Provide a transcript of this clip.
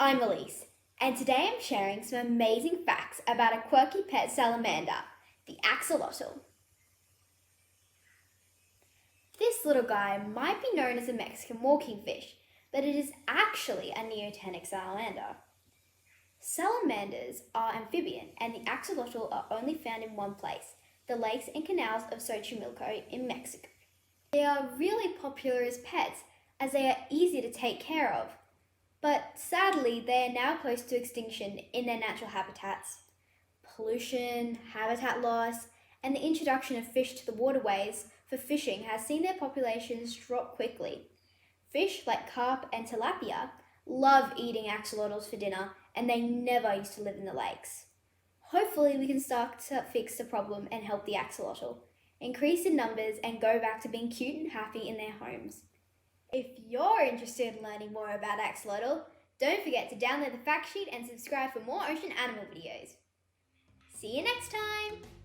I'm Elise, and today I'm sharing some amazing facts about a quirky pet salamander, the axolotl. This little guy might be known as a Mexican walking fish, but it is actually a neotenic salamander. Salamanders are amphibian, and the axolotl are only found in one place, the lakes and canals of Xochimilco in Mexico. They are really popular as pets, as they are easy to take care of. But sadly, they are now close to extinction in their natural habitats. Pollution, habitat loss, and the introduction of fish to the waterways for fishing has seen their populations drop quickly. Fish like carp and tilapia love eating axolotls for dinner, and they never used to live in the lakes. Hopefully we can start to fix the problem and help the axolotl, increase in numbers and go back to being cute and happy in their homes. If you're interested in learning more about axolotl, don't forget to download the fact sheet and subscribe for more ocean animal videos. See you next time!